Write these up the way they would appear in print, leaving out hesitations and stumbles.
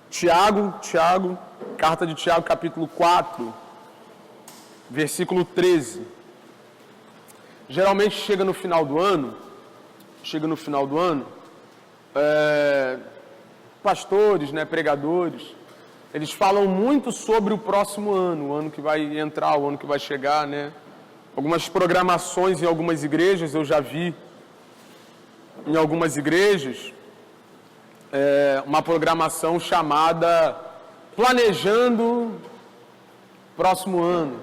Tiago, carta de Tiago, capítulo 4, versículo 13. Geralmente chega no final do ano, pastores, pregadores, eles falam muito sobre o próximo ano, o ano que vai entrar, o ano que vai chegar, Algumas programações em algumas igrejas, eu já vi em algumas igrejas, uma programação chamada Planejando Próximo Ano,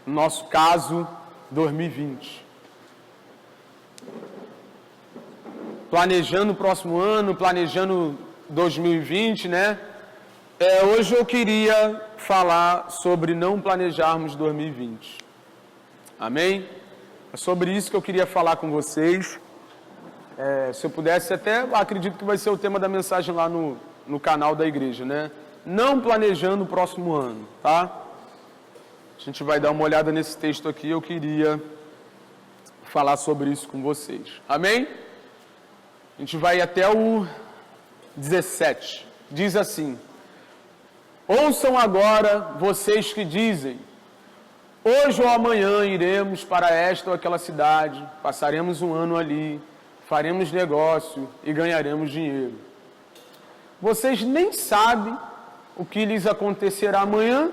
No nosso caso, 2020. Planejando o próximo ano, planejando 2020, Hoje eu queria falar sobre não planejarmos 2020. Amém? É sobre isso que eu queria falar com vocês. Se eu pudesse, até acredito que vai ser o tema da mensagem lá no canal da igreja, Não planejando o próximo ano, tá? A gente vai dar uma olhada nesse texto aqui, eu queria falar sobre isso com vocês. Amém? A gente vai até o 17. Diz assim: ouçam agora vocês que dizem: hoje ou amanhã iremos para esta ou aquela cidade, passaremos um ano ali, faremos negócio e ganharemos dinheiro. Vocês nem sabem o que lhes acontecerá amanhã,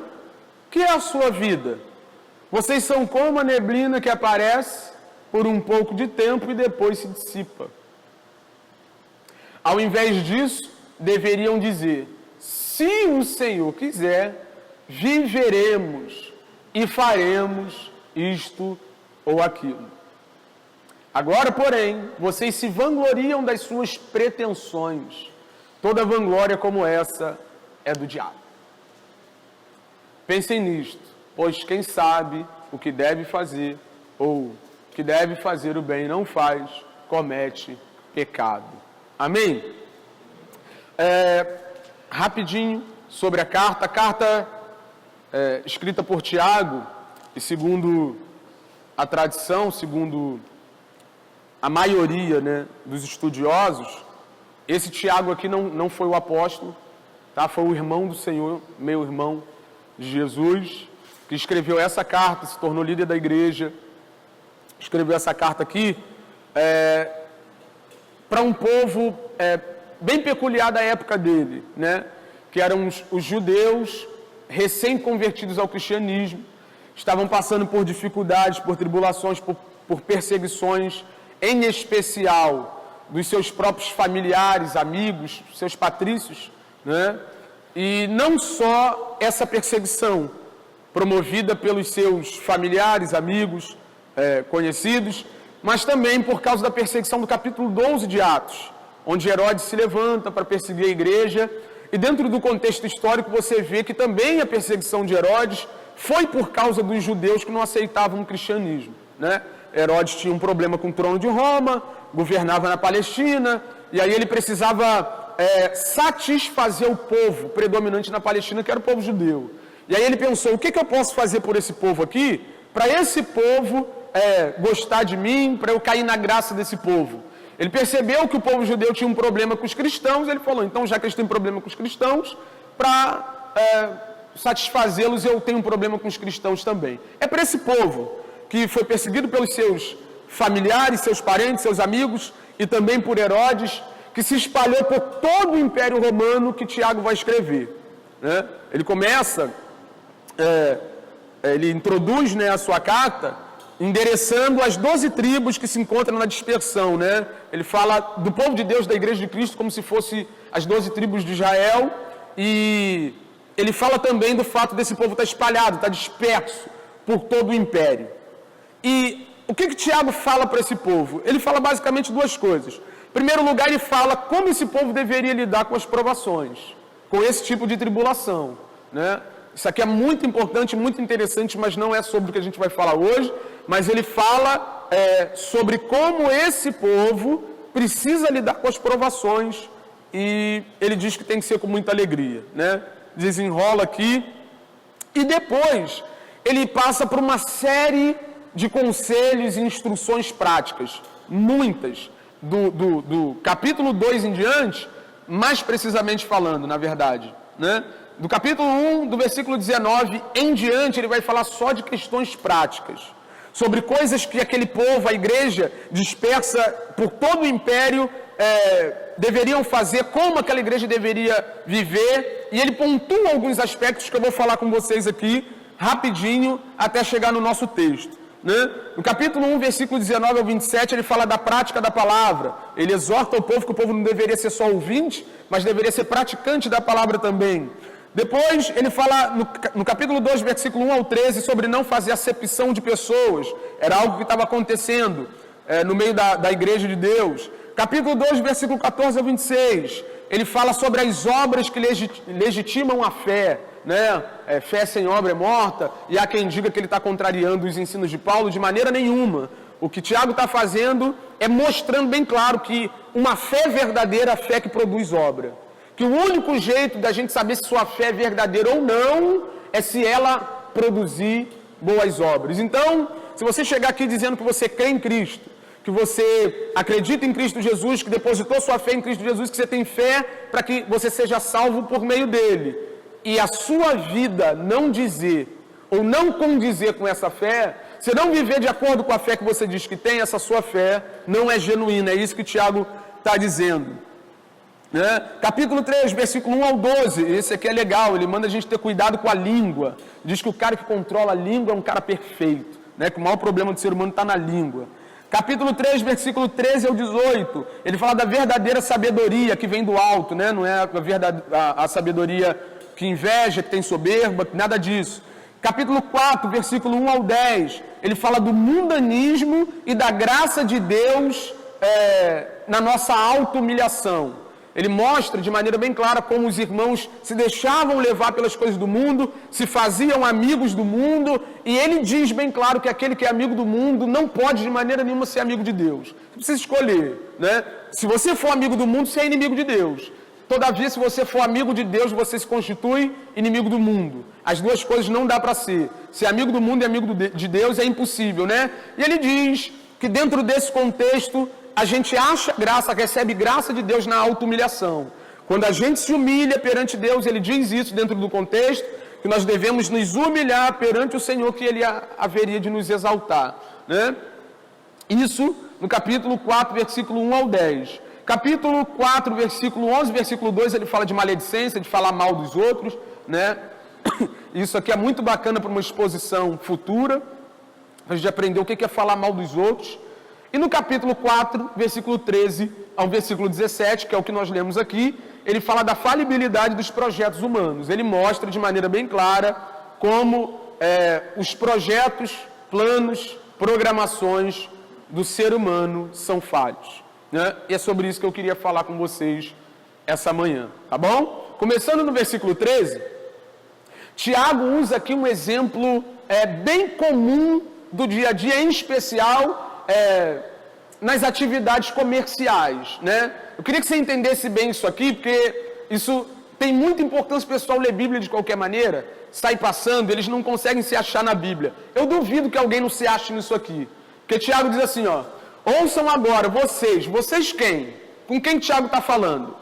que é a sua vida. Vocês são como a neblina que aparece por um pouco de tempo e depois se dissipa. Ao invés disso, deveriam dizer: se o Senhor quiser, viveremos e faremos isto ou aquilo. Agora, porém, vocês se vangloriam das suas pretensões. Toda vanglória como essa é do diabo. Pensem nisto, pois quem sabe o que deve fazer, ou que deve fazer o bem e não faz, comete pecado. Amém? Rapidinho sobre a carta escrita por Tiago, e segundo a tradição, segundo a maioria dos estudiosos, esse Tiago aqui não foi o apóstolo, tá? Foi o irmão do Senhor, meu irmão de Jesus, que escreveu essa carta, se tornou líder da igreja, escreveu essa carta aqui para um povo bem peculiar da época dele, que eram os judeus recém-convertidos ao cristianismo, estavam passando por dificuldades, por tribulações, por perseguições, em especial dos seus próprios familiares, amigos, seus patrícios, E não só essa perseguição promovida pelos seus familiares, amigos, conhecidos, mas também por causa da perseguição do capítulo 12 de Atos, onde Herodes se levanta para perseguir a igreja. E dentro do contexto histórico você vê que também a perseguição de Herodes foi por causa dos judeus que não aceitavam o cristianismo, Herodes tinha um problema com o trono de Roma, governava na Palestina, e aí ele precisava satisfazer o povo predominante na Palestina, que era o povo judeu. E aí ele pensou: o que eu posso fazer por esse povo aqui, para esse povo gostar de mim, para eu cair na graça desse povo? Ele percebeu que o povo judeu tinha um problema com os cristãos, ele falou: então, já que eles têm problema com os cristãos, para satisfazê-los, eu tenho um problema com os cristãos também. É para esse povo, que foi perseguido pelos seus familiares, seus parentes, seus amigos, e também por Herodes, que se espalhou por todo o Império Romano, que Tiago vai escrever. Ele começa, ele introduz a sua carta, endereçando as 12 tribos que se encontram na dispersão, Ele fala do povo de Deus, da Igreja de Cristo, como se fosse as 12 tribos de Israel, e ele fala também do fato desse povo estar espalhado, estar disperso por todo o Império. E o que Tiago fala para esse povo? Ele fala basicamente duas coisas. Em primeiro lugar, ele fala como esse povo deveria lidar com as provações, com esse tipo de tribulação, Isso aqui é muito importante, muito interessante, mas não é sobre o que a gente vai falar hoje. Mas ele fala sobre como esse povo precisa lidar com as provações, e ele diz que tem que ser com muita alegria, Desenrola aqui, e depois ele passa por uma série de conselhos e instruções práticas, muitas, do capítulo 2 em diante, mais precisamente falando, na verdade, né? Do capítulo 1, do versículo 19 em diante, ele vai falar só de questões práticas, sobre coisas que aquele povo, a igreja dispersa por todo o império, deveriam fazer, como aquela igreja deveria viver, e ele pontua alguns aspectos que eu vou falar com vocês aqui, rapidinho, até chegar no nosso texto. Né? No capítulo 1, versículo 19 ao 27, ele fala da prática da palavra. Ele exorta o povo que o povo não deveria ser só ouvinte, mas deveria ser praticante da palavra também. Depois, ele fala no capítulo 2, versículo 1 ao 13, sobre não fazer acepção de pessoas. Era algo que estava acontecendo no meio da igreja de Deus. Capítulo 2, versículo 14 ao 26, ele fala sobre as obras que legitimam a fé. Né? Fé sem obra é morta, e há quem diga que ele está contrariando os ensinos de Paulo de maneira nenhuma. O que Tiago está fazendo é mostrando bem claro que uma fé verdadeira é a fé que produz obra. Que o único jeito da gente saber se sua fé é verdadeira ou não é se ela produzir boas obras. Então, se você chegar aqui dizendo que você crê em Cristo, que você acredita em Cristo Jesus, que depositou sua fé em Cristo Jesus, que você tem fé para que você seja salvo por meio dele, e a sua vida não dizer ou não condizer com essa fé, se não viver de acordo com a fé que você diz que tem, essa sua fé não é genuína. É isso que Tiago está dizendo. Né? Capítulo 3, versículo 1 ao 12, esse aqui é legal, ele manda a gente ter cuidado com a língua. Diz que o cara que controla a língua é um cara perfeito, né? Que o maior problema do ser humano está na língua. Capítulo 3, versículo 13 ao 18, ele fala da verdadeira sabedoria que vem do alto, né? Não é a sabedoria que inveja, que tem soberba, nada disso. Capítulo 4, versículo 1 ao 10, ele fala do mundanismo e da graça de Deus na nossa auto-humilhação. Ele mostra de maneira bem clara como os irmãos se deixavam levar pelas coisas do mundo, se faziam amigos do mundo, e ele diz bem claro que aquele que é amigo do mundo não pode de maneira nenhuma ser amigo de Deus. Você precisa escolher, né? Se você for amigo do mundo, você é inimigo de Deus. Todavia, se você for amigo de Deus, você se constitui inimigo do mundo. As duas coisas não dá para ser. Ser amigo do mundo e amigo de Deus é impossível, né? E ele diz que dentro desse contexto, a gente acha graça, recebe graça de Deus na auto-humilhação. Quando a gente se humilha perante Deus, ele diz isso dentro do contexto, que nós devemos nos humilhar perante o Senhor, que ele haveria de nos exaltar. Né? Isso no capítulo 4, versículo 1 ao 10. Capítulo 4, versículo 11, versículo 2, ele fala de maledicência, de falar mal dos outros. Né? Isso aqui é muito bacana para uma exposição futura, a gente aprender o que é falar mal dos outros. E no capítulo 4, versículo 13 ao versículo 17, que é o que nós lemos aqui, ele fala da falibilidade dos projetos humanos. Ele mostra de maneira bem clara como os projetos, planos, programações do ser humano são falhos. Né? E é sobre isso que eu queria falar com vocês essa manhã, tá bom? Começando no versículo 13, Tiago usa aqui um exemplo bem comum do dia a dia, em especial nas atividades comerciais, né? Eu queria que você entendesse bem isso aqui, porque isso tem muita importância. O pessoal ler Bíblia de qualquer maneira, sai passando, eles não conseguem se achar na Bíblia. Eu duvido que alguém não se ache nisso aqui, porque Tiago diz assim, ó, ouçam agora, vocês quem? Com quem Tiago está falando?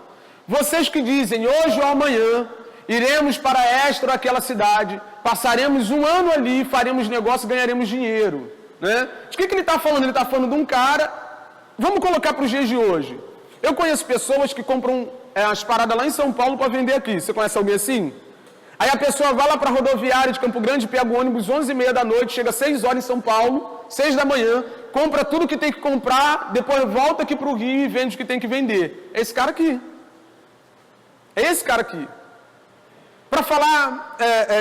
Vocês que dizem, hoje ou amanhã, iremos para esta ou aquela cidade, passaremos um ano ali, faremos negócio e ganharemos dinheiro. Né? De que ele está falando? Ele está falando de um cara, vamos colocar para os dias de hoje. Eu conheço pessoas que compram as paradas lá em São Paulo para vender aqui. Você conhece alguém assim? Aí a pessoa vai lá para a rodoviária de Campo Grande, pega o ônibus 11h30 da noite, chega 6 horas em São Paulo, 6 da manhã, compra tudo que tem que comprar, depois volta aqui para o Rio e vende o que tem que vender. É esse cara aqui. É esse cara aqui. Para falar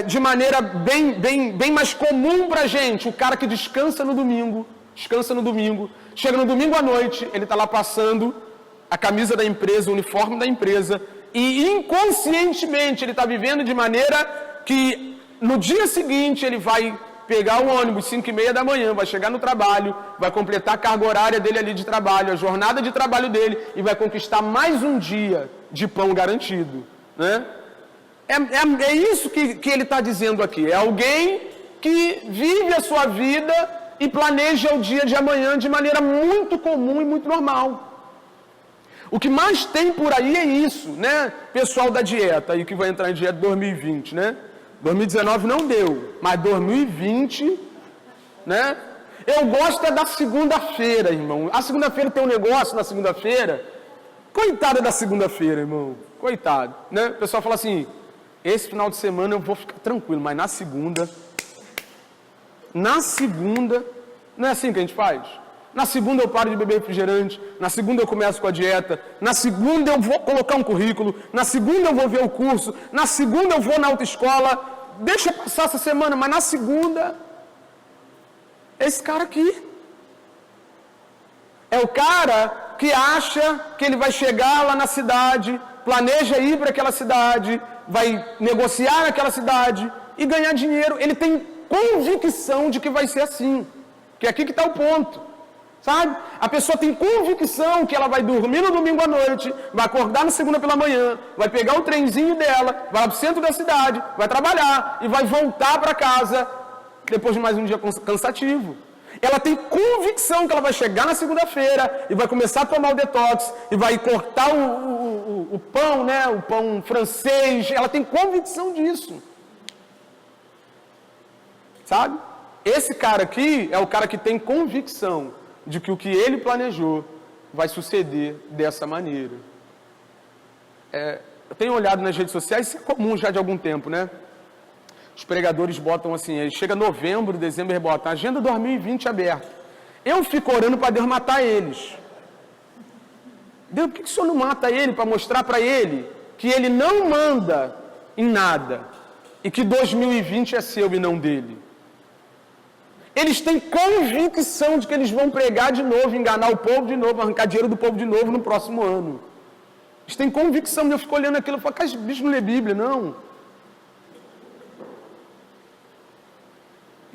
de maneira bem mais comum para a gente, o cara que descansa no domingo, chega no domingo à noite, ele está lá passando a camisa da empresa, o uniforme da empresa, e inconscientemente ele está vivendo de maneira que no dia seguinte ele vai pegar o ônibus 5h30 da manhã, vai chegar no trabalho, vai completar a carga horária dele ali de trabalho, a jornada de trabalho dele, e vai conquistar mais um dia de pão garantido, né? É isso que ele está dizendo aqui. É alguém que vive a sua vida e planeja o dia de amanhã de maneira muito comum e muito normal. O que mais tem por aí é isso, né? Pessoal da dieta, aí que vai entrar em dieta 2020, né? 2019 não deu, mas 2020, né? Eu gosto é da segunda-feira, irmão. A segunda-feira tem um negócio na segunda-feira. Coitada da segunda-feira, irmão. Coitado, né? O pessoal fala assim, esse final de semana eu vou ficar tranquilo, mas na segunda, não é assim que a gente faz? Na segunda eu paro de beber refrigerante, na segunda eu começo com a dieta, na segunda eu vou colocar um currículo, na segunda eu vou ver o curso, na segunda eu vou na autoescola, deixa passar essa semana, mas na segunda, esse cara aqui é o cara que acha que ele vai chegar lá na cidade, planeja ir para aquela cidade, vai negociar naquela cidade e ganhar dinheiro. Ele tem convicção de que vai ser assim, que é aqui que está o ponto, sabe? A pessoa tem convicção que ela vai dormir no domingo à noite, vai acordar na segunda pela manhã, vai pegar o trenzinho dela, vai para o centro da cidade, vai trabalhar e vai voltar para casa depois de mais um dia cansativo. Ela tem convicção que ela vai chegar na segunda-feira e vai começar a tomar o detox e vai cortar o pão, né? O pão francês. Ela tem convicção disso. Sabe? Esse cara aqui é o cara que tem convicção de que o que ele planejou vai suceder dessa maneira. Eu tenho olhado nas redes sociais, isso é comum já de algum tempo, né? Os pregadores botam assim, aí chega novembro, dezembro, eles botam agenda 2020 aberta. Eu fico orando para Deus matar eles. Deus, por que o Senhor não mata ele para mostrar para ele que ele não manda em nada e que 2020 é seu e não dele? Eles têm convicção de que eles vão pregar de novo, enganar o povo de novo, arrancar dinheiro do povo de novo no próximo ano. Eles têm convicção, eu fico olhando aquilo e falo, cara, esse bicho não lê Bíblia, não.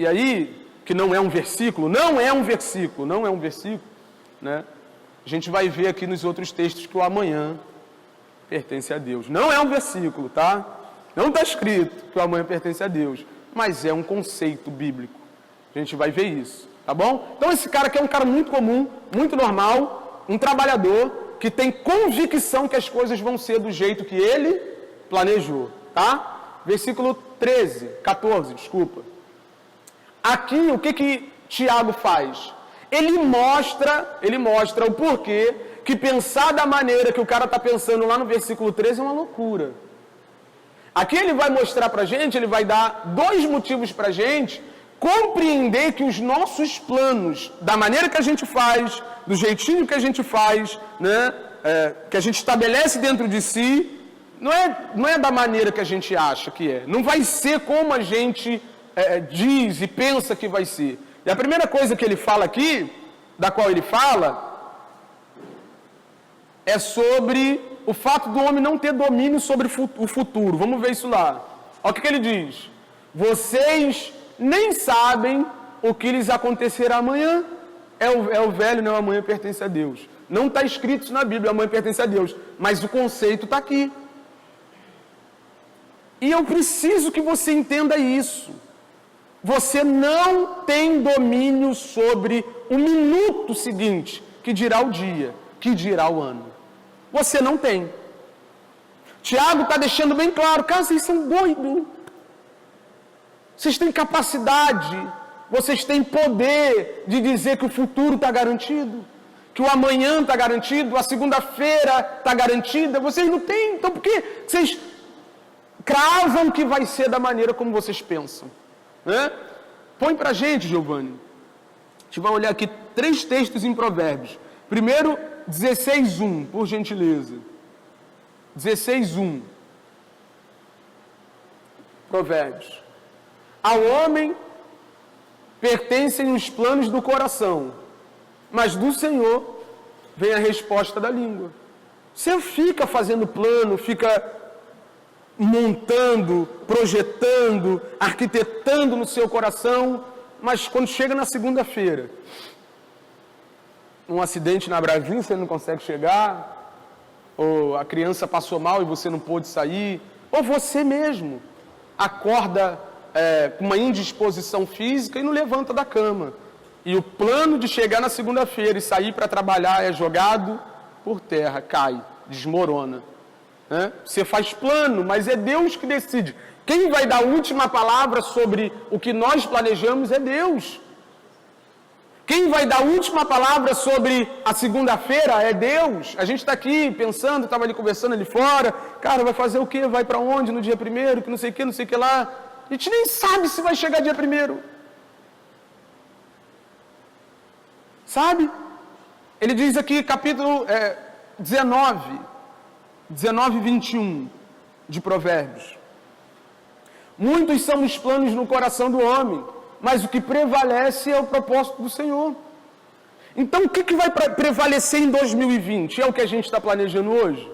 E aí, que não é um versículo, né? A gente vai ver aqui nos outros textos que o amanhã pertence a Deus. Não é um versículo, tá? Não está escrito que o amanhã pertence a Deus, mas é um conceito bíblico. A gente vai ver isso, tá bom? Então esse cara aqui é um cara muito comum, muito normal, um trabalhador que tem convicção que as coisas vão ser do jeito que ele planejou, tá? Versículo 14, desculpa. Aqui, o que Tiago faz? Ele mostra o porquê que pensar da maneira que o cara está pensando lá no versículo 13 é uma loucura. Aqui ele vai mostrar para a gente, ele vai dar 2 motivos para a gente compreender que os nossos planos, da maneira que a gente faz, do jeitinho que a gente faz, né, que a gente estabelece dentro de si, não é da maneira que a gente acha que é. Não vai ser como a gente diz e pensa que vai ser. E a primeira coisa que ele fala aqui, da qual ele fala, é sobre o fato do homem não ter domínio sobre o futuro. Vamos ver isso lá. Olha o que ele diz. Vocês nem sabem o que lhes acontecerá amanhã. É o velho, não, amanhã pertence a Deus. Não está escrito isso na Bíblia, amanhã pertence a Deus. Mas o conceito está aqui. E eu preciso que você entenda isso. Você não tem domínio sobre o minuto seguinte, que dirá o dia, que dirá o ano. Você não tem. Tiago está deixando bem claro, cara, vocês são doidos. Vocês têm capacidade, vocês têm poder de dizer que o futuro está garantido, que o amanhã está garantido, a segunda-feira está garantida. Vocês não têm, então por que vocês cravam que vai ser da maneira como vocês pensam? Né? Põe pra gente, Giovanni. A gente vai olhar aqui 3 textos em Provérbios. Primeiro, 16:1, por gentileza. 16:1. Provérbios. Ao homem pertencem os planos do coração, mas do Senhor vem a resposta da língua. Você fica fazendo plano, fica montando, projetando, arquitetando no seu coração, mas quando chega na segunda-feira, um acidente na Brasil, você não consegue chegar, ou a criança passou mal e você não pôde sair, ou você mesmo acorda com uma indisposição física e não levanta da cama. E o plano de chegar na segunda-feira e sair para trabalhar é jogado por terra, cai, desmorona. Né? Você faz plano, mas é Deus que decide. Quem vai dar a última palavra sobre o que nós planejamos é Deus. Quem vai dar a última palavra sobre a segunda-feira é Deus. A gente está aqui pensando, estava ali conversando ali fora. Cara, vai fazer o quê? Vai para onde no dia 1º? Que não sei o que lá. A gente nem sabe se vai chegar dia 1º. Sabe? Ele diz aqui, capítulo 19 e 21 de Provérbios. Muitos são os planos no coração do homem, mas o que prevalece é o propósito do Senhor. Então, o que vai prevalecer em 2020? É o que a gente está planejando hoje?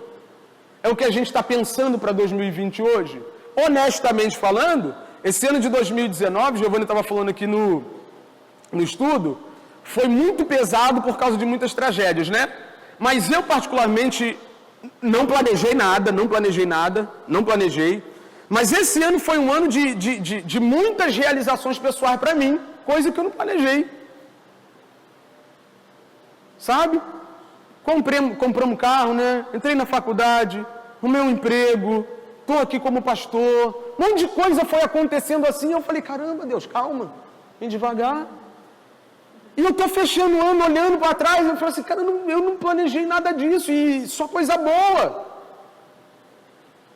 É o que a gente está pensando para 2020 hoje? Honestamente falando, esse ano de 2019, Giovanni estava falando aqui no estudo, foi muito pesado por causa de muitas tragédias, né? Mas eu, particularmente, não planejei nada. Mas esse ano foi um ano de muitas realizações pessoais para mim, coisa que eu não planejei. Sabe? Compramos um carro, né? Entrei na faculdade, arrumei um emprego, estou aqui como pastor. Um monte de coisa foi acontecendo assim. Eu falei, caramba, Deus, calma, vem devagar. E eu estou fechando o ano, olhando para trás, eu falo assim, cara, eu não planejei nada disso, e só coisa boa.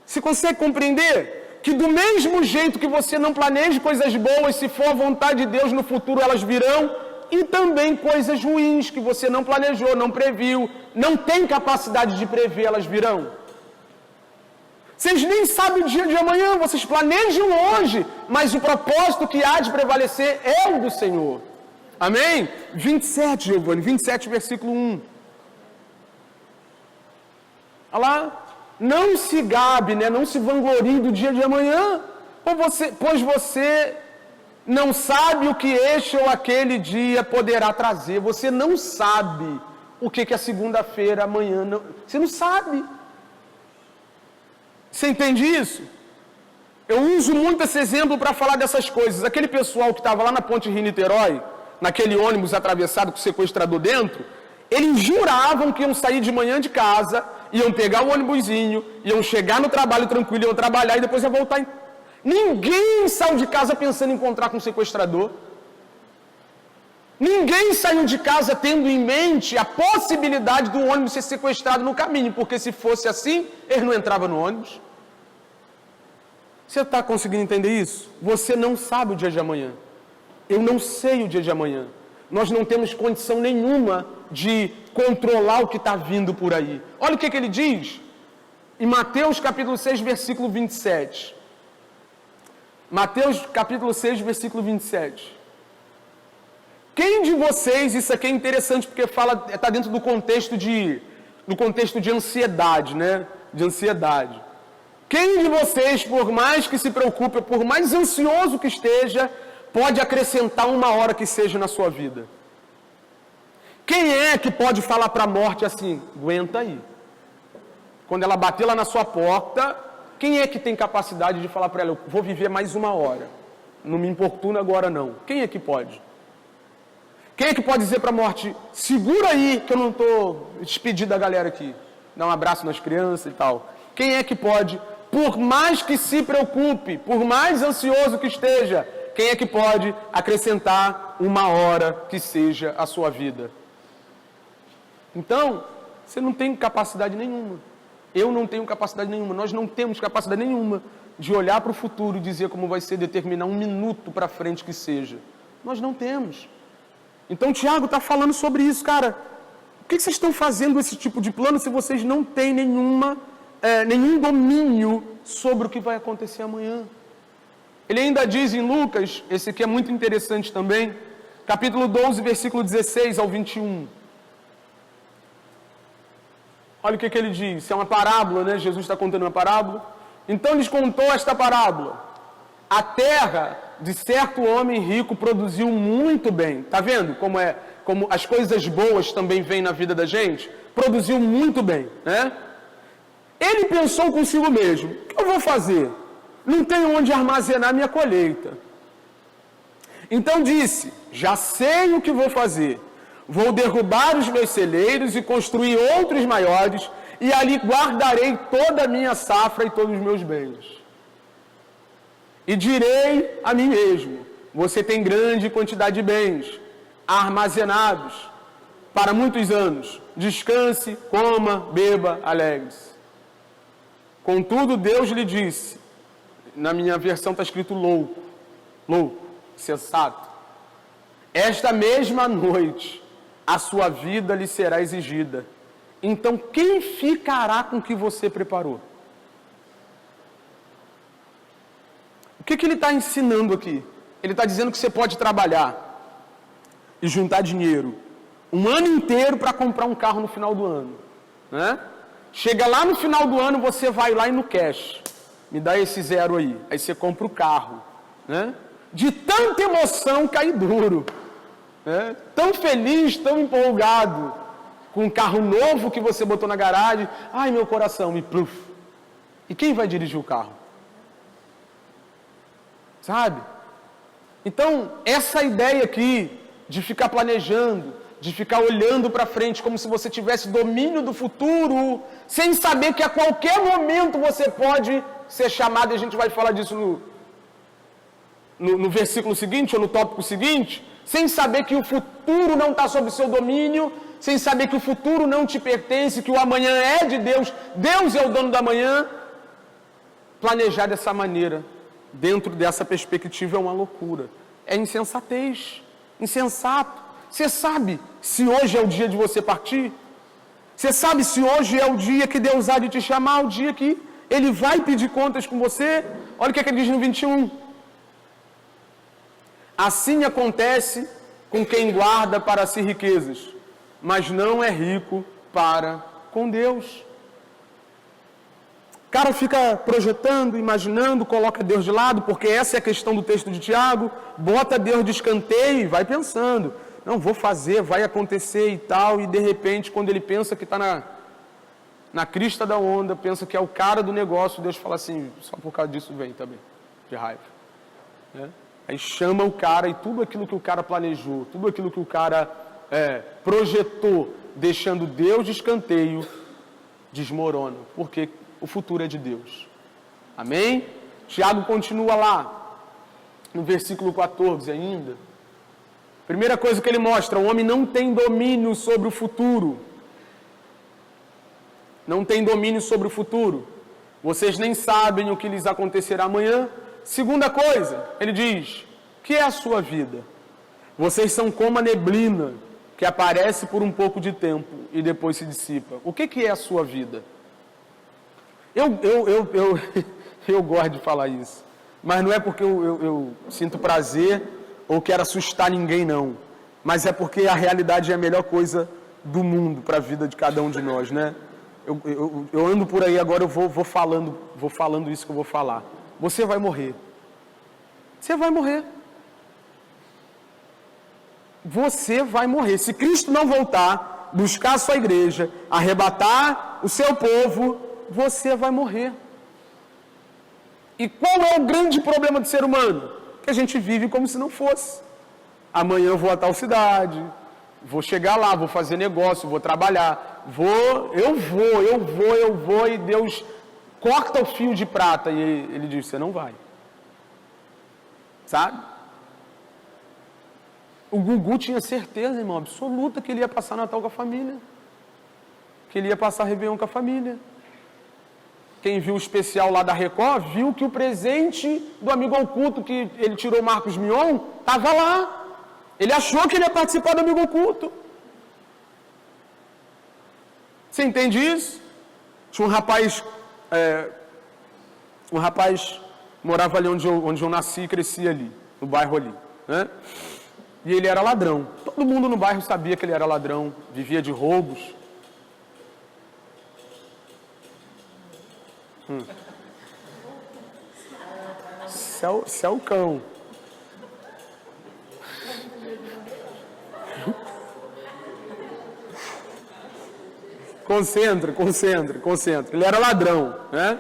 Você consegue compreender? Que do mesmo jeito que você não planeja coisas boas, se for a vontade de Deus no futuro, elas virão, e também coisas ruins que você não planejou, não previu, não tem capacidade de prever, elas virão. Vocês nem sabem o dia de amanhã, vocês planejam hoje, mas o propósito que há de prevalecer é o do Senhor. Amém? 27, Giovanni, 27, versículo 1. Olha lá. Não se gabe, né? Não se vanglorie do dia de amanhã, pois você não sabe o que este ou aquele dia poderá trazer. Você não sabe o que a segunda-feira, amanhã, não, você não sabe. Você entende isso? Eu uso muito esse exemplo para falar dessas coisas. Aquele pessoal que estava lá na Ponte Rio-Niterói, naquele ônibus atravessado com o sequestrador dentro, eles juravam que iam sair de manhã de casa, iam pegar o ônibusinho, iam chegar no trabalho tranquilo, iam trabalhar e depois iam voltar. Ninguém saiu de casa pensando em encontrar com o sequestrador. Ninguém saiu de casa tendo em mente a possibilidade do ônibus ser sequestrado no caminho, porque se fosse assim, ele não entrava no ônibus. Você está conseguindo entender isso? Você não sabe o dia de amanhã. Eu não sei o dia de amanhã. Nós não temos condição nenhuma de controlar o que está vindo por aí. Olha o que ele diz em Mateus capítulo 6, versículo 27. Mateus capítulo 6, versículo 27. Quem de vocês, isso aqui é interessante porque está dentro do contexto de ansiedade, né? De ansiedade. Quem de vocês, por mais que se preocupe, por mais ansioso que esteja, pode acrescentar uma hora que seja na sua vida? Quem é que pode falar para a morte assim, aguenta aí? Quando ela bater lá na sua porta, quem é que tem capacidade de falar para ela, eu vou viver mais uma hora, não me importuna agora não? Quem é que pode? Quem é que pode dizer para a morte, segura aí que eu não estou despedindo da galera aqui, dá um abraço nas crianças e tal? Quem é que pode, por mais que se preocupe, por mais ansioso que esteja, quem é que pode acrescentar uma hora que seja a sua vida? Então, você não tem capacidade nenhuma. Eu não tenho capacidade nenhuma. Nós não temos capacidade nenhuma de olhar para o futuro e dizer como vai ser, determinar um minuto para frente que seja. Nós não temos. Então, o Tiago está falando sobre isso, cara. Por que vocês estão fazendo esse tipo de plano se vocês não têm nenhum domínio sobre o que vai acontecer amanhã? Ele ainda diz em Lucas, esse aqui é muito interessante também, capítulo 12, versículo 16 ao 21. Olha o que ele diz, isso é uma parábola, né? Jesus está contando uma parábola. Então lhes contou esta parábola. A terra de certo homem rico produziu muito bem. Está vendo como as coisas boas também vêm na vida da gente? Produziu muito bem, né? Ele pensou consigo mesmo, o que eu vou fazer? Não tenho onde armazenar minha colheita. Então disse, já sei o que vou fazer. Vou derrubar os meus celeiros e construir outros maiores, e ali guardarei toda a minha safra e todos os meus bens. E direi a mim mesmo: você tem grande quantidade de bens armazenados para muitos anos. Descanse, coma, beba, alegre-se. Contudo, Deus lhe disse, na minha versão está escrito louco, sensato. Esta mesma noite a sua vida lhe será exigida. Então, quem ficará com o que você preparou? O que ele está ensinando aqui? Ele está dizendo que você pode trabalhar e juntar dinheiro um ano inteiro para comprar um carro no final do ano, né? Chega lá no final do ano, você vai lá e no cash, me dá esse 0 aí. Aí você compra o carro, né? De tanta emoção cai duro, né? Tão feliz, tão empolgado com um carro novo que você botou na garagem. Ai, meu coração, e pluf. E quem vai dirigir o carro? Sabe? Então, essa ideia aqui de ficar planejando, de ficar olhando para frente como se você tivesse domínio do futuro, sem saber que a qualquer momento você pode ser chamado, e a gente vai falar disso no versículo seguinte, ou no tópico seguinte, sem saber que o futuro não está sob seu domínio, sem saber que o futuro não te pertence, que o amanhã é de Deus, Deus é o dono da manhã. Planejar dessa maneira, dentro dessa perspectiva, é uma loucura, é insensatez, insensato. Você sabe se hoje é o dia de você partir? Você sabe se hoje é o dia que Deus há de te chamar, o dia que Ele vai pedir contas com você? Olha o que ele diz no 21. Assim acontece com quem guarda para si riquezas, mas não é rico para com Deus. O cara fica projetando, imaginando, coloca Deus de lado, porque essa é a questão do texto de Tiago, bota Deus de escanteio e vai pensando. Não, vou fazer, vai acontecer e tal, e de repente, quando ele pensa que está na crista da onda, pensa que é o cara do negócio, Deus fala assim, só por causa disso vem também, de raiva. Né? Aí chama o cara e tudo aquilo que o cara planejou, tudo aquilo que o cara projetou, deixando Deus de escanteio, desmorona, porque o futuro é de Deus. Amém? Tiago continua lá, no versículo 14 ainda. Primeira coisa que ele mostra, o homem não tem domínio sobre o futuro. Não tem domínio sobre o futuro. Vocês nem sabem o que lhes acontecerá amanhã. Segunda coisa, ele diz, o que é a sua vida? Vocês são como a neblina, que aparece por um pouco de tempo e depois se dissipa. O que é a sua vida? Eu gosto de falar isso, mas não é porque eu sinto prazer ou quero assustar ninguém, não. Mas é porque a realidade é a melhor coisa do mundo para a vida de cada um de nós, né? Eu ando por aí agora, eu vou falando isso que eu vou falar. Você vai morrer. Você vai morrer. Você vai morrer. Se Cristo não voltar, buscar a sua igreja, arrebatar o seu povo, você vai morrer. E qual é o grande problema do ser humano? Que a gente vive como se não fosse. Amanhã eu vou a tal cidade, vou chegar lá, vou fazer negócio, vou trabalhar, eu vou, e Deus corta o fio de prata e ele diz, você não vai. Sabe? O Gugu tinha certeza, irmão, absoluta, que ele ia passar Natal com a família, que ele ia passar Réveillon com a família. Quem viu o especial lá da Record, viu que o presente do amigo oculto que ele tirou, Marcos Mion, estava lá. Ele achou que ele ia participar do amigo oculto. Você entende isso? Tinha um rapaz morava ali onde eu nasci e cresci ali, no bairro ali, né? E ele era ladrão. Todo mundo no bairro sabia que ele era ladrão, vivia de roubos. Céu cão. Concentra. Ele era ladrão, né?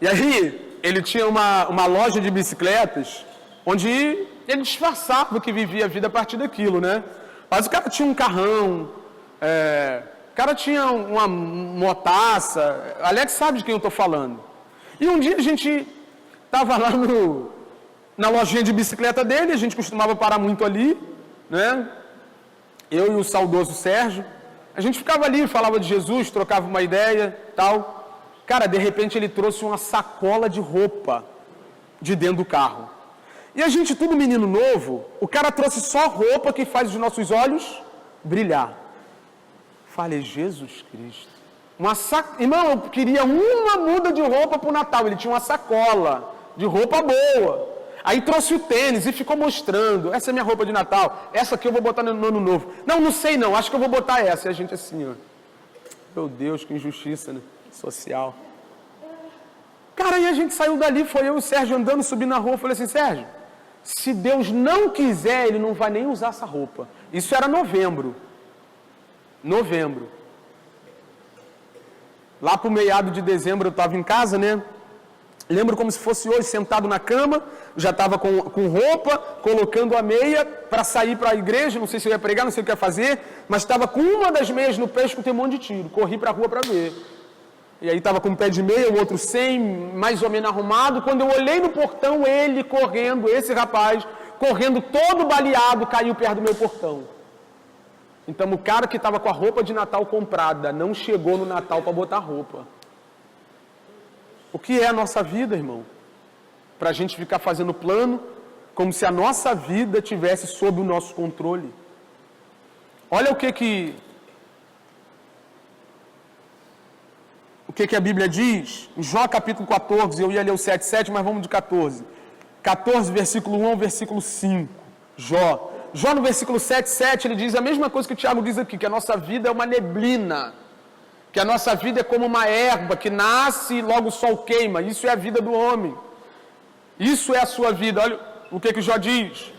E aí, ele tinha uma loja de bicicletas, onde ele disfarçava que vivia a vida a partir daquilo, né? Mas o cara tinha um carrão, o cara tinha uma motaça. Alex sabe de quem eu estou falando. E um dia a gente estava lá na lojinha de bicicleta dele, a gente costumava parar muito ali, né? Eu e o saudoso Sérgio. A gente ficava ali, falava de Jesus, trocava uma ideia, tal. Cara, de repente ele trouxe uma sacola de roupa de dentro do carro. E a gente, tudo menino novo, o cara trouxe só roupa que faz os nossos olhos brilhar. Falei, Jesus Cristo. Irmão, eu queria uma muda de roupa para o Natal. Ele tinha uma sacola de roupa boa. Aí trouxe o tênis e ficou mostrando. Essa é minha roupa de Natal. Essa aqui eu vou botar no ano novo. Não sei não. Acho que eu vou botar essa. E a gente assim, ó. Meu Deus, que injustiça, né? Social. Cara, aí a gente saiu dali. Foi eu e o Sérgio andando, subindo na rua. Eu falei assim, Sérgio, se Deus não quiser, Ele não vai nem usar essa roupa. Isso era novembro. Lá pro meado de dezembro eu estava em casa, né? Lembro como se fosse hoje, sentado na cama, já estava com roupa, colocando a meia para sair para a igreja, não sei se eu ia pregar, não sei o que ia fazer, mas estava com uma das meias no pé, escutei um monte de tiro, corri para a rua para ver. E aí estava com um pé de meia, o outro sem, mais ou menos arrumado, quando eu olhei no portão, ele correndo, esse rapaz, correndo todo baleado, caiu perto do meu portão. Então o cara que estava com a roupa de Natal comprada, não chegou no Natal para botar roupa. O que é a nossa vida, irmão? Para a gente ficar fazendo plano, como se a nossa vida tivesse sob o nosso controle. Olha o que a Bíblia diz, em Jó capítulo 14, eu ia ler o 7:7, mas vamos de 14. 14, versículo 1 ao versículo 5, Jó no versículo 7:7, ele diz a mesma coisa que o Tiago diz aqui, que a nossa vida é uma neblina, que a nossa vida é como uma erva que nasce e logo o sol queima. Isso é a vida do homem. Isso é a sua vida. Olha o que Jó diz.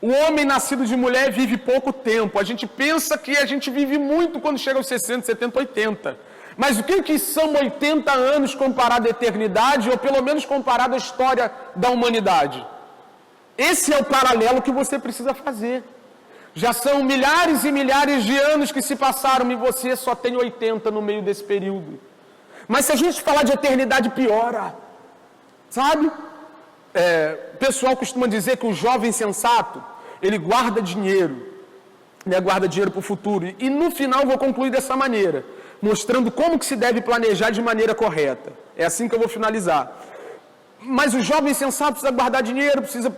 O homem nascido de mulher vive pouco tempo. A gente pensa que a gente vive muito quando chega aos 60, 70, 80. Mas o que são 80 anos comparado à eternidade, ou pelo menos comparado à história da humanidade? Esse é o paralelo que você precisa fazer. Já são milhares e milhares de anos que se passaram e você só tem 80 no meio desse período. Mas se a gente falar de eternidade, piora. Sabe? O pessoal costuma dizer que o jovem sensato, ele guarda dinheiro. Né? Guarda dinheiro para o futuro. E no final eu vou concluir dessa maneira, mostrando como que se deve planejar de maneira correta. É assim que eu vou finalizar. Mas o jovem sensato precisa guardar dinheiro, precisa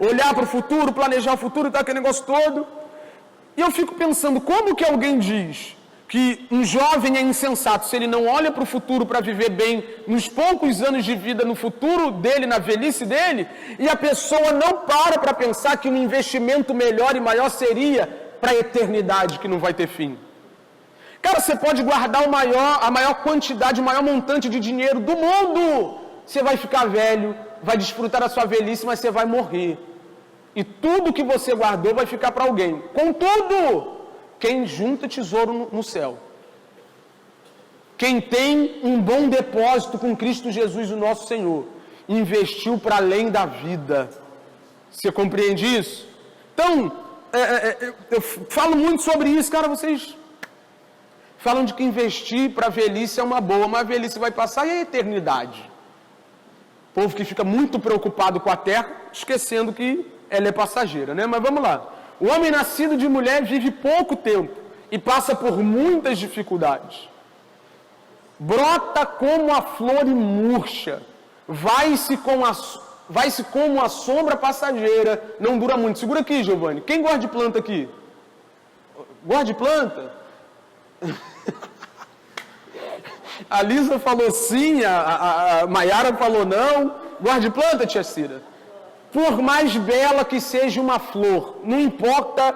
olhar para o futuro, planejar o futuro e tal, aquele negócio todo. E eu fico pensando, como que alguém diz que um jovem é insensato se ele não olha para o futuro para viver bem nos poucos anos de vida, no futuro dele, na velhice dele, e a pessoa não para pensar que um investimento melhor e maior seria para a eternidade que não vai ter fim. Cara, você pode guardar a maior quantidade, o maior montante de dinheiro do mundo. Você vai ficar velho, vai desfrutar da sua velhice, mas você vai morrer. E tudo que você guardou vai ficar para alguém. Contudo, quem junta tesouro no céu, quem tem um bom depósito com Cristo Jesus, o nosso Senhor, investiu para além da vida. Você compreende isso? Então, eu falo muito sobre isso, cara, vocês falam de que investir para a velhice é uma boa, mas a velhice vai passar e a eternidade? O povo que fica muito preocupado com a terra, esquecendo que ela é passageira, né? Mas vamos lá. O homem nascido de mulher vive pouco tempo e passa por muitas dificuldades. Brota como a flor e murcha, vai-se como a sombra passageira, não dura muito. Segura aqui, Giovanni. Quem gosta de planta aqui? Gosta de planta? A Lisa falou sim, a Maiara falou não. Gosta de planta, tia Cira? Por mais bela que seja uma flor, não importa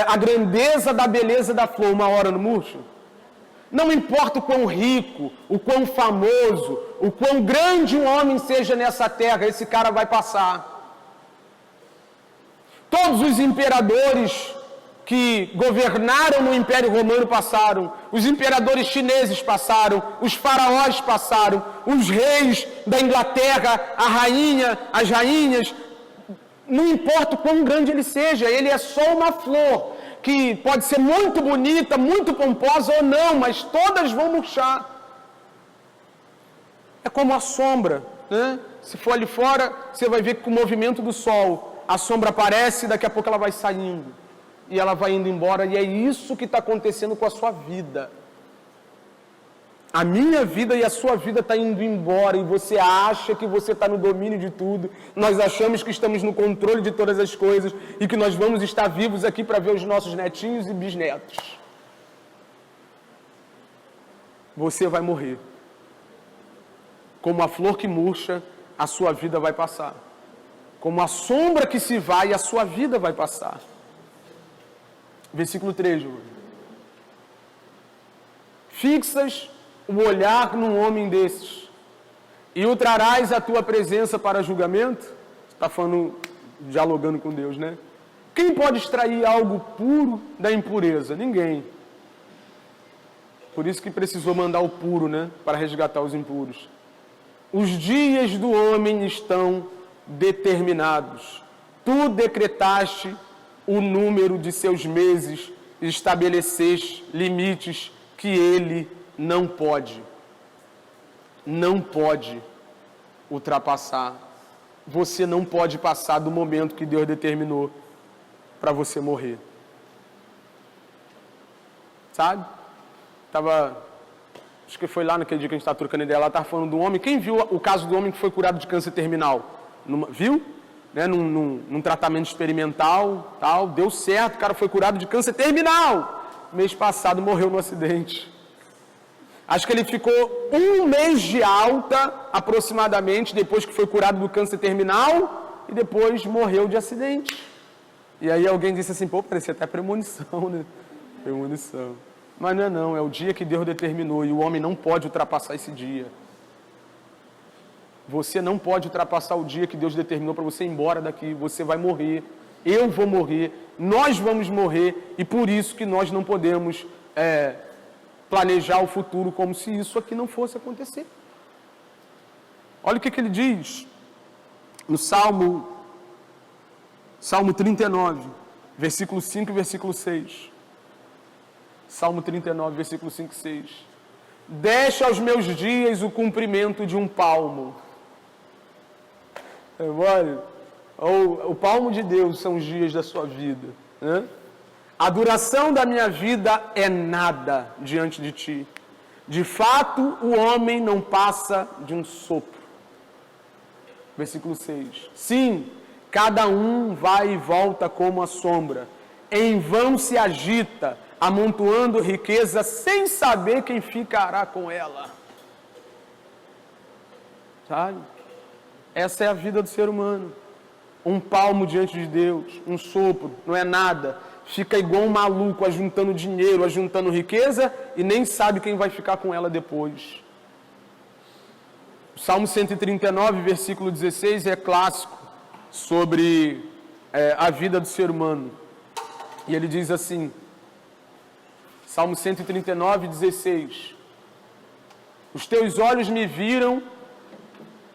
a grandeza da beleza da flor, uma hora no murcho. Não importa o quão rico, o quão famoso, o quão grande um homem seja nessa terra, esse cara vai passar. Todos os imperadores que governaram no Império Romano passaram, os imperadores chineses passaram, os faraós passaram, os reis da Inglaterra, as rainhas, Não importa o quão grande ele seja, ele é só uma flor, que pode ser muito bonita, muito pomposa ou não, mas todas vão murchar. É como a sombra, né? Se for ali fora, você vai ver que com o movimento do sol, a sombra aparece e daqui a pouco ela vai saindo. E ela vai indo embora, e é isso que está acontecendo com a sua vida. A minha vida e a sua vida está indo embora, e você acha que você está no domínio de tudo. Nós achamos que estamos no controle de todas as coisas, e que nós vamos estar vivos aqui para ver os nossos netinhos e bisnetos. Você vai morrer. Como a flor que murcha, a sua vida vai passar. Como a sombra que se vai, a sua vida vai passar. Versículo 3, Júlio. Fixas o olhar num homem desses, e o trarás à tua presença para julgamento? Está falando, dialogando com Deus, né? Quem pode extrair algo puro da impureza? Ninguém. Por isso que precisou mandar o puro, né? Para resgatar os impuros. Os dias do homem estão determinados. Tu decretaste o número de seus meses e estabeleceste limites que ele não pode ultrapassar. Você não pode passar do momento que Deus determinou para você morrer. Sabe? Acho que foi lá naquele dia que a gente estava trocando ideia, ela estava falando do homem. Quem viu o caso do homem que foi curado de câncer terminal? Viu? Né? Num tratamento experimental, tal, deu certo, o cara foi curado de câncer terminal. Mês passado morreu no acidente. Acho que ele ficou 1 mês de alta, aproximadamente, depois que foi curado do câncer terminal, e depois morreu de acidente. E aí alguém disse assim, parecia até premonição, né? Premonição. Mas não, é o dia que Deus determinou, e o homem não pode ultrapassar esse dia. Você não pode ultrapassar o dia que Deus determinou para você ir embora daqui. Você vai morrer, eu vou morrer, nós vamos morrer, e por isso que nós não podemos planejar o futuro como se isso aqui não fosse acontecer. Olha o que ele diz no Salmo 39, versículo 5 e versículo 6. Salmo 39, versículo 5 e 6. Deixa aos meus dias o comprimento de um palmo. Olha, o palmo de Deus são os dias da sua vida, né? A duração da minha vida é nada diante de ti. De fato, o homem não passa de um sopro. Versículo 6. Sim, cada um vai e volta como a sombra. Em vão se agita, amontoando riqueza, sem saber quem ficará com ela. Sabe? Essa é a vida do ser humano. Um palmo diante de Deus, um sopro, não é nada. Fica igual um maluco, ajuntando dinheiro, ajuntando riqueza, e nem sabe quem vai ficar com ela depois. O Salmo 139, versículo 16, é clássico sobre a vida do ser humano. E ele diz assim, Salmo 139, 16. Os teus olhos me viram,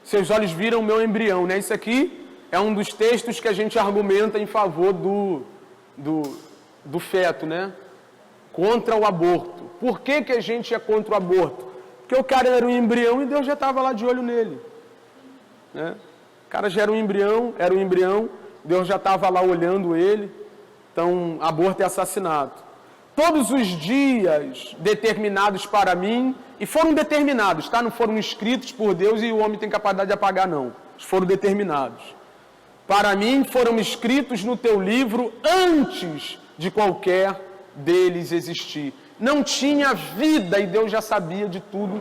seus olhos viram o meu embrião, né? Isso aqui é um dos textos que a gente argumenta em favor do feto, né? Contra o aborto. Por que a gente é contra o aborto? Porque o cara era um embrião e Deus já estava lá de olho nele, né? O cara já era um embrião, Deus já estava lá olhando ele. Então, aborto é assassinato. Todos os dias determinados para mim, e foram determinados, tá? Não foram escritos por Deus e o homem tem capacidade de apagar, não. Foram determinados. Para mim foram escritos no teu livro antes de qualquer deles existir. Não tinha vida e Deus já sabia de tudo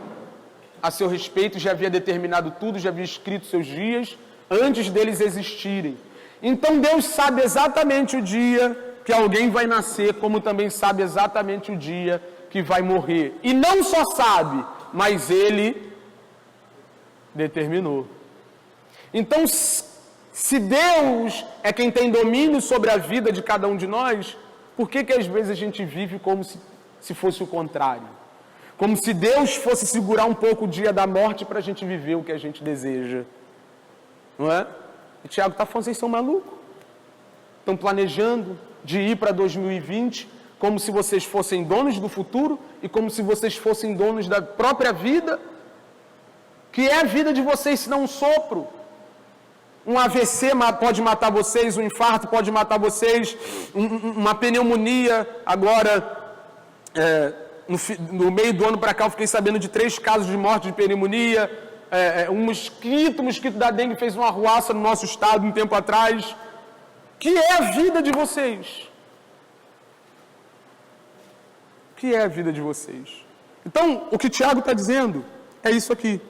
a seu respeito, já havia determinado tudo, já havia escrito seus dias antes deles existirem. Então Deus sabe exatamente o dia que alguém vai nascer, como também sabe exatamente o dia que vai morrer. E não só sabe, mas Ele determinou. Então, se Deus é quem tem domínio sobre a vida de cada um de nós, por que às vezes a gente vive como se fosse o contrário? Como se Deus fosse segurar um pouco o dia da morte para a gente viver o que a gente deseja. Não é? E Tiago está falando, vocês são malucos? estão planejando de ir para 2020 como se vocês fossem donos do futuro e como se vocês fossem donos da própria vida, que é a vida de vocês, se não um sopro. Um AVC pode matar vocês, um infarto pode matar vocês, uma pneumonia. Agora, no meio do ano para cá, eu fiquei sabendo de 3 casos de morte de pneumonia. Um mosquito da dengue fez uma arruaça no nosso estado um tempo atrás. Que é a vida de vocês? Que é a vida de vocês? Então, o que Tiago está dizendo é isso aqui.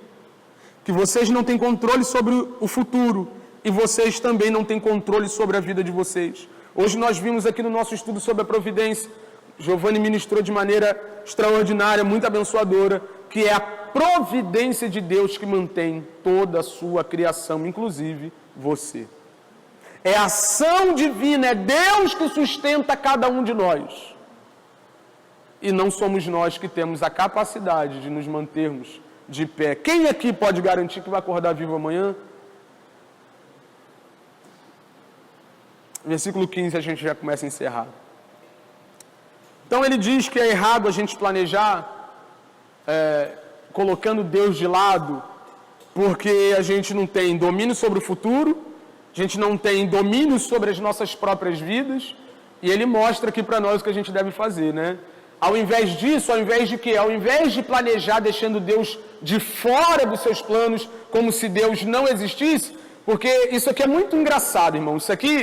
Que vocês não têm controle sobre o futuro e vocês também não têm controle sobre a vida de vocês. Hoje nós vimos aqui no nosso estudo sobre a providência, Giovanni ministrou de maneira extraordinária, muito abençoadora, que é a providência de Deus que mantém toda a sua criação, inclusive você. É a ação divina, é Deus que sustenta cada um de nós. E não somos nós que temos a capacidade de nos mantermos de pé. Quem aqui pode garantir que vai acordar vivo amanhã? Versículo 15 a gente já começa a encerrar. Então ele diz que é errado a gente planejar colocando Deus de lado, porque a gente não tem domínio sobre o futuro, a gente não tem domínio sobre as nossas próprias vidas, e ele mostra aqui para nós o que a gente deve fazer, né? Ao invés disso, ao invés de quê? Ao invés de planejar deixando Deus de fora dos seus planos, como se Deus não existisse, porque isso aqui é muito engraçado, irmão. Isso aqui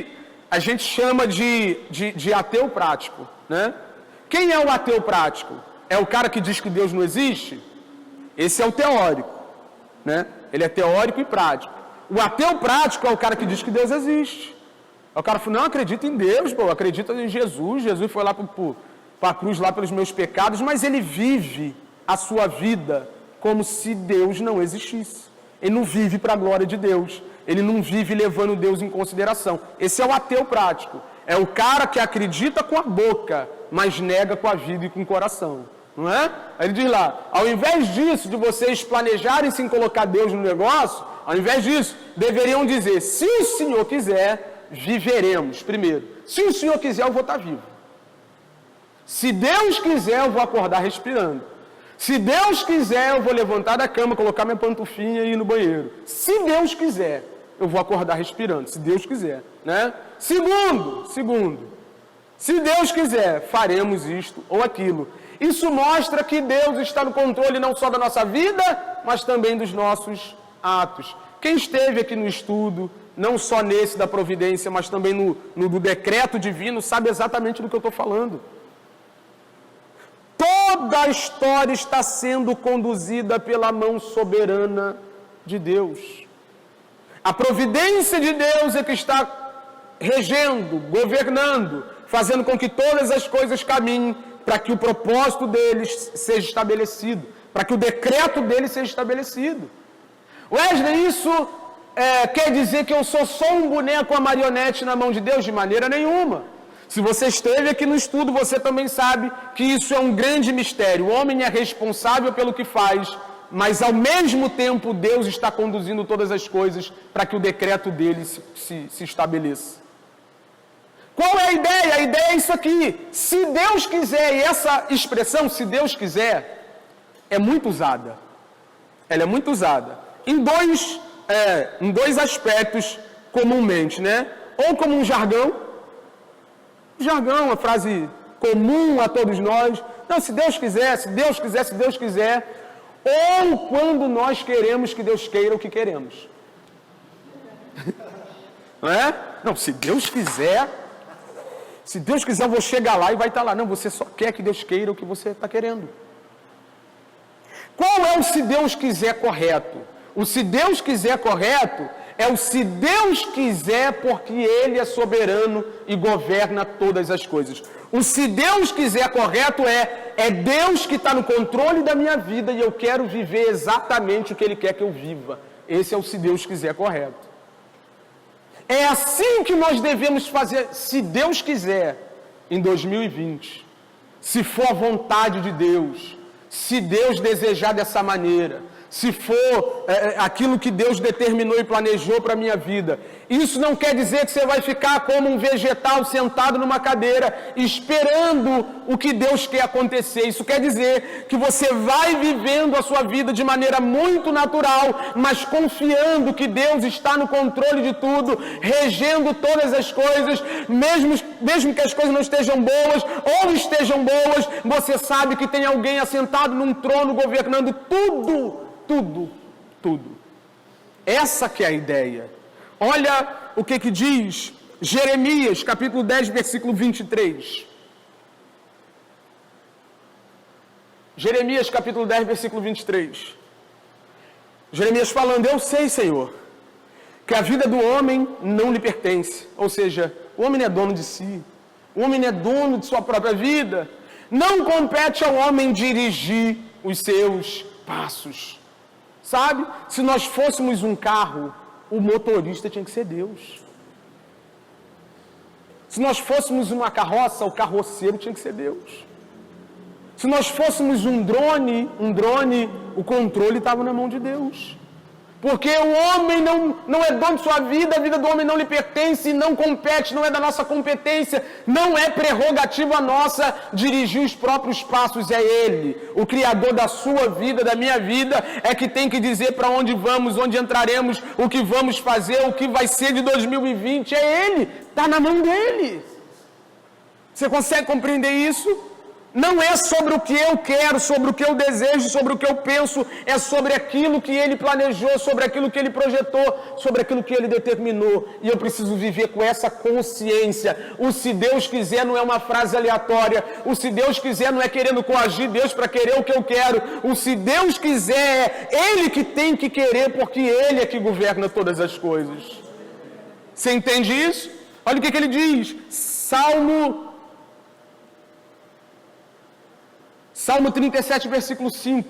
a gente chama de ateu prático, né? Quem é o ateu prático? É o cara que diz que Deus não existe? Esse é o teórico, né? Ele é teórico e prático. O ateu prático é o cara que diz que Deus existe. O cara fala, não, acredito em Deus, pô, acredito em Jesus. Jesus foi lá para a cruz lá pelos meus pecados, mas ele vive a sua vida como se Deus não existisse. Ele não vive para a glória de Deus. Ele não vive levando Deus em consideração. Esse é o ateu prático. É o cara que acredita com a boca, mas nega com a vida e com o coração. Não é? Aí ele diz lá, ao invés disso, de vocês planejarem sem colocar Deus no negócio, ao invés disso, deveriam dizer, se o Senhor quiser, viveremos. Primeiro, se o Senhor quiser, eu vou estar vivo. Se Deus quiser, eu vou acordar respirando. Se Deus quiser, eu vou levantar da cama, colocar minha pantufinha e ir no banheiro. Se Deus quiser, eu vou acordar respirando. Se Deus quiser, né? Segundo, se Deus quiser, faremos isto ou aquilo. Isso mostra que Deus está no controle não só da nossa vida, mas também dos nossos atos. Quem esteve aqui no estudo, não só nesse da providência, mas também no decreto divino, sabe exatamente do que eu estou falando. Toda a história está sendo conduzida pela mão soberana de Deus. A providência de Deus é que está regendo, governando, fazendo com que todas as coisas caminhem para que o propósito deles seja estabelecido, para que o decreto deles seja estabelecido. Wesley, isso quer dizer que eu sou só um boneco, uma marionete na mão de Deus? De maneira nenhuma. Se você esteve aqui no estudo, você também sabe que isso é um grande mistério. O homem é responsável pelo que faz, mas ao mesmo tempo Deus está conduzindo todas as coisas para que o decreto dele se estabeleça. Qual é a ideia? A ideia é isso aqui. Se Deus quiser, e essa expressão, se Deus quiser, é muito usada. Ela é muito usada em dois aspectos comumente, né? Ou como um jargão, uma frase comum a todos nós. Não, se Deus quiser, se Deus quiser, se Deus quiser. Ou quando nós queremos que Deus queira o que queremos. Não é? Não, se Deus quiser, eu vou chegar lá e vai estar lá. Não, você só quer que Deus queira o que você está querendo. Qual é o se Deus quiser correto? O se Deus quiser correto é o se Deus quiser, porque Ele é soberano e governa todas as coisas. O se Deus quiser correto é Deus que está no controle da minha vida e eu quero viver exatamente o que Ele quer que eu viva. Esse é o se Deus quiser correto. É assim que nós devemos fazer, se Deus quiser, em 2020. Se for a vontade de Deus, se Deus desejar dessa maneira, se for aquilo que Deus determinou e planejou para a minha vida. Isso não quer dizer que você vai ficar como um vegetal sentado numa cadeira, esperando o que Deus quer acontecer. Isso quer dizer que você vai vivendo a sua vida de maneira muito natural, mas confiando que Deus está no controle de tudo, regendo todas as coisas, mesmo que as coisas não estejam boas ou estejam boas, você sabe que tem alguém assentado num trono governando tudo. Essa que é a ideia. Olha o que diz Jeremias, capítulo 10, versículo 23. Jeremias, capítulo 10, versículo 23. Jeremias falando: eu sei, Senhor, que a vida do homem não lhe pertence. Ou seja, o homem não é dono de si. O homem não é dono de sua própria vida. Não compete ao homem dirigir os seus passos. Sabe? Se nós fôssemos um carro, o motorista tinha que ser Deus. Se nós fôssemos uma carroça, o carroceiro tinha que ser Deus. Se nós fôssemos um drone, o controle estava na mão de Deus. Porque o homem não é dono de sua vida, a vida do homem não lhe pertence, não compete, não é da nossa competência, não é prerrogativa nossa dirigir os próprios passos, é Ele, o Criador da sua vida, da minha vida, é que tem que dizer para onde vamos, onde entraremos, o que vamos fazer, o que vai ser de 2020, é Ele, está na mão dEle. Você consegue compreender isso? Não é sobre o que eu quero, sobre o que eu desejo, sobre o que eu penso, é sobre aquilo que Ele planejou, sobre aquilo que Ele projetou, sobre aquilo que Ele determinou. E eu preciso viver com essa consciência. O se Deus quiser não é uma frase aleatória. O se Deus quiser não é querendo coagir Deus para querer o que eu quero. O se Deus quiser é Ele que tem que querer, porque Ele é que governa todas as coisas. Você entende isso? Olha o que ele diz. Salmo 37, versículo 5.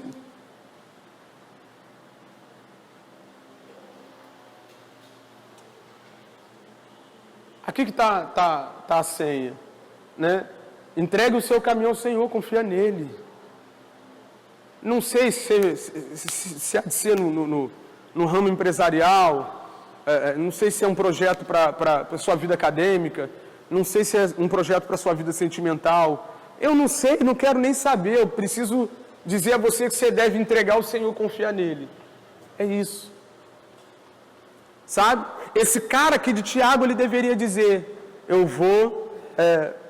Aqui que está a senha, né? Entregue o seu caminho ao Senhor, confia nele. Não sei se há de ser no ramo empresarial, não sei se é um projeto para a sua vida acadêmica, não sei se é um projeto para a sua vida sentimental. Eu não sei, não quero nem saber, eu preciso dizer a você que você deve entregar ao Senhor, confiar nele. É isso. Sabe? Esse cara aqui de Tiago, ele deveria dizer: eu vou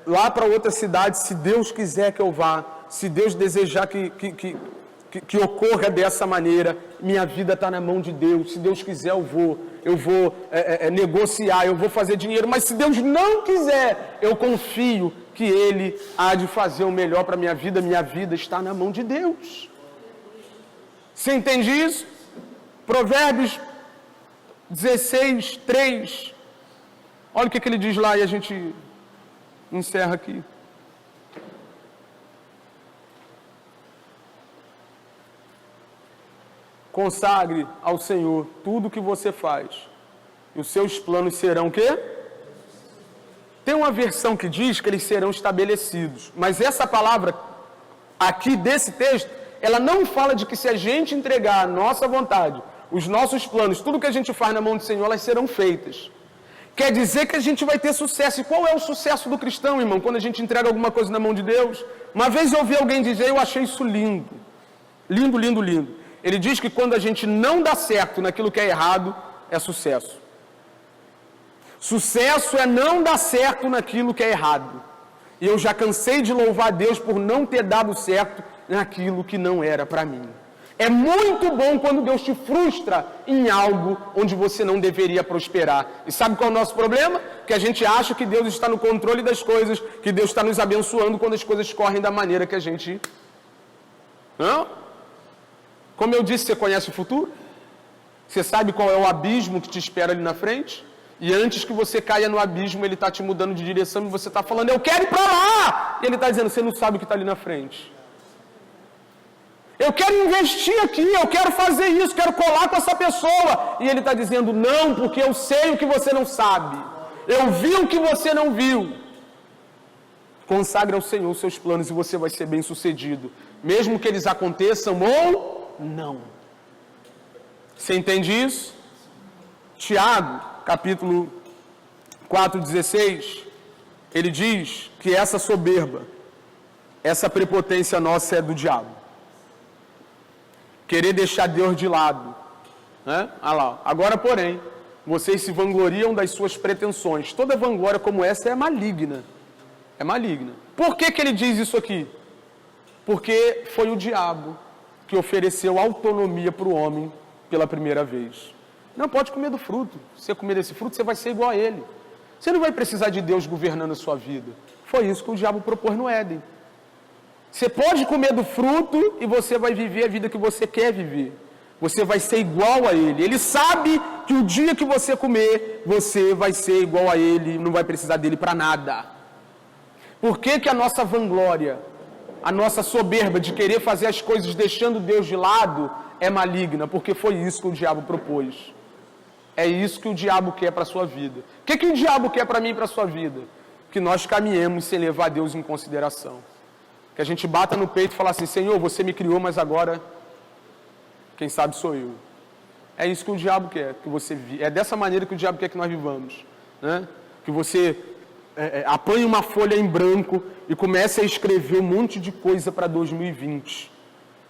lá para outra cidade, se Deus quiser que eu vá, se Deus desejar que ocorra dessa maneira, minha vida está na mão de Deus, se Deus quiser eu vou negociar, eu vou fazer dinheiro, mas se Deus não quiser, eu confio que Ele há de fazer o melhor para a minha vida está na mão de Deus. Você entende isso? Provérbios 16, 3. Olha o que ele diz lá e a gente encerra aqui. Consagre ao Senhor tudo o que você faz, e os seus planos serão o quê? Tem uma versão que diz que eles serão estabelecidos, mas essa palavra aqui desse texto, ela não fala de que se a gente entregar a nossa vontade, os nossos planos, tudo que a gente faz na mão do Senhor, elas serão feitas. Quer dizer que a gente vai ter sucesso. E qual é o sucesso do cristão, irmão, quando a gente entrega alguma coisa na mão de Deus? Uma vez eu ouvi alguém dizer, eu achei isso lindo. Lindo, lindo, lindo. Ele diz que quando a gente não dá certo naquilo que é errado, é sucesso. Sucesso é não dar certo naquilo que é errado. E eu já cansei de louvar Deus por não ter dado certo naquilo que não era para mim. É muito bom quando Deus te frustra em algo onde você não deveria prosperar. E sabe qual é o nosso problema? Que a gente acha que Deus está no controle das coisas, que Deus está nos abençoando quando as coisas correm da maneira que a gente... Não? Como eu disse, você conhece o futuro? Você sabe qual é o abismo que te espera ali na frente? E antes que você caia no abismo, ele está te mudando de direção e você está falando, eu quero ir para lá! E ele está dizendo, você não sabe o que está ali na frente. Eu quero investir aqui, eu quero fazer isso, quero colar com essa pessoa. E ele está dizendo, não, porque eu sei o que você não sabe. Eu vi o que você não viu. Consagre ao Senhor os seus planos e você vai ser bem sucedido. Mesmo que eles aconteçam ou não. Você entende isso? Tiago, capítulo 4,16, ele diz que essa soberba, essa prepotência nossa é do diabo. Querer deixar Deus de lado. Né? Ah lá. Agora, porém, vocês se vangloriam das suas pretensões. Toda vanglória como essa é maligna. É maligna. Por que ele diz isso aqui? Porque foi o diabo que ofereceu autonomia para o homem pela primeira vez. Não pode comer do fruto. Se você comer desse fruto, você vai ser igual a ele. Você não vai precisar de Deus governando a sua vida. Foi isso que o diabo propôs no Éden. Você pode comer do fruto e você vai viver a vida que você quer viver. Você vai ser igual a ele. Ele sabe que o dia que você comer, você vai ser igual a ele, não vai precisar dele para nada. Por que a nossa vanglória, a nossa soberba de querer fazer as coisas deixando Deus de lado é maligna? Porque foi isso que o diabo propôs. É isso que o diabo quer para a sua vida. O que o diabo quer para mim e para a sua vida? Que nós caminhemos sem levar Deus em consideração. Que a gente bata no peito e fala assim, Senhor, você me criou, mas agora, quem sabe sou eu. É isso que o diabo quer, que você é dessa maneira que o diabo quer que nós vivamos. Né? Que você apanhe uma folha em branco e comece a escrever um monte de coisa para 2020,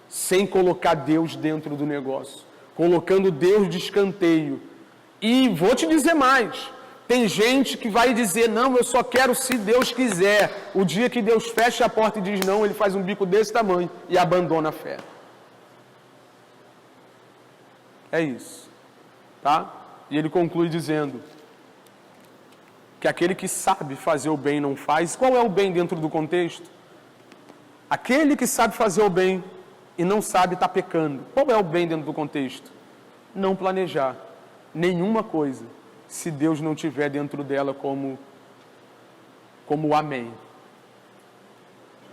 sem colocar Deus dentro do negócio, colocando Deus de escanteio. E vou te dizer mais, tem gente que vai dizer, não, eu só quero se Deus quiser. O dia que Deus fecha a porta e diz não, ele faz um bico desse tamanho e abandona a fé. É isso, tá? E ele conclui dizendo que aquele que sabe fazer o bem não faz. Qual é o bem dentro do contexto? Aquele que sabe fazer o bem e não sabe está pecando. Qual é o bem dentro do contexto? Não planejar nenhuma coisa, se Deus não tiver dentro dela como amém.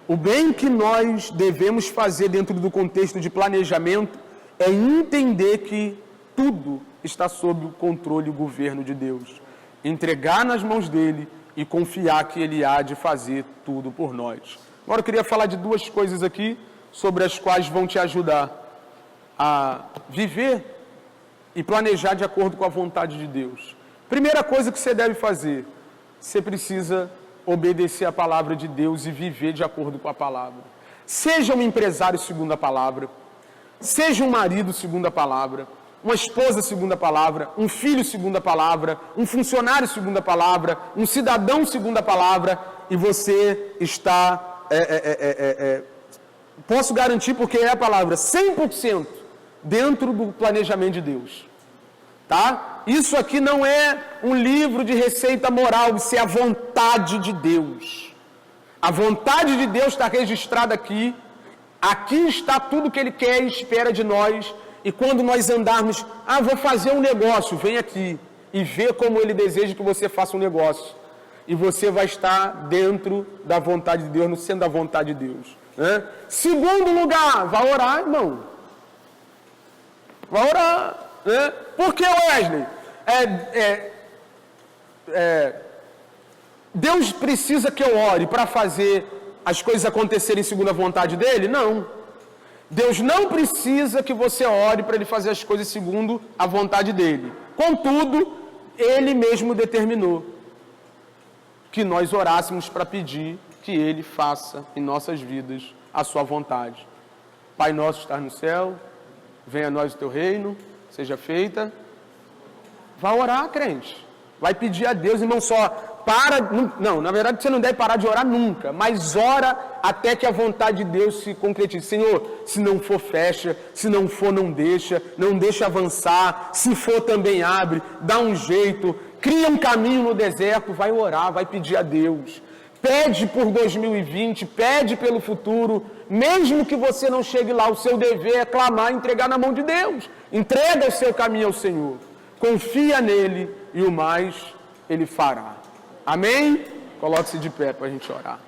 O bem que nós devemos fazer dentro do contexto de planejamento é entender que tudo está sob o controle e o governo de Deus. Entregar nas mãos dele e confiar que ele há de fazer tudo por nós. Agora eu queria falar de duas coisas aqui, sobre as quais vão te ajudar a viver e planejar de acordo com a vontade de Deus. Primeira coisa que você deve fazer, você precisa obedecer a palavra de Deus e viver de acordo com a palavra. Seja um empresário segundo a palavra, seja um marido segundo a palavra, uma esposa segundo a palavra, um filho segundo a palavra, um funcionário segundo a palavra, um cidadão segundo a palavra, e você está, posso garantir porque é a palavra, 100% dentro do planejamento de Deus. Tá? Isso aqui não é um livro de receita moral, isso é a vontade de Deus. A vontade de Deus está registrada aqui. Aqui está tudo que Ele quer e espera de nós. E quando nós andarmos, vou fazer um negócio, vem aqui e vê como Ele deseja que você faça um negócio. E você vai estar dentro da vontade de Deus, não sendo a vontade de Deus. Né? Segundo lugar, vai orar, irmão. Vai orar. Né? Por que, Wesley? Deus precisa que eu ore para fazer as coisas acontecerem segundo a vontade dEle? Não. Deus não precisa que você ore para Ele fazer as coisas segundo a vontade dEle. Contudo, Ele mesmo determinou que nós orássemos para pedir que Ele faça em nossas vidas a sua vontade. Pai nosso que estás no céu, venha a nós o teu reino, seja feita. Vai orar, crente. Vai pedir a Deus, irmão, não, na verdade você não deve parar de orar nunca, mas ora até que a vontade de Deus se concretize. Senhor, se não for fecha, se não for não deixa avançar, se for também abre, dá um jeito, cria um caminho no deserto, vai orar, vai pedir a Deus. Pede por 2020, pede pelo futuro, mesmo que você não chegue lá, o seu dever é clamar e entregar na mão de Deus. Entrega o seu caminho ao Senhor, confia nele e o mais Ele fará. Amém? Coloque-se de pé para a gente orar.